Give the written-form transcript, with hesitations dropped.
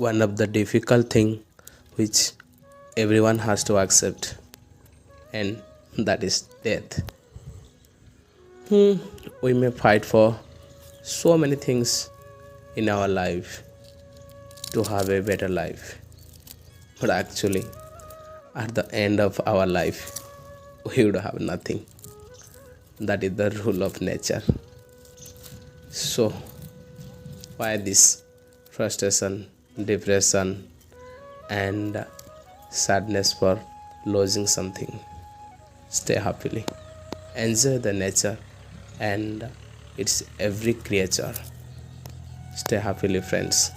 one of the difficult thing which everyone has to accept, and that is death. We may fight for so many things in our life to have a better life, but actually at the end of our life we would have nothing. That is the rule of nature. So why this frustration, depression, and sadness for losing something? Stay happily, enjoy the nature and its every creature. Stay happily, friends.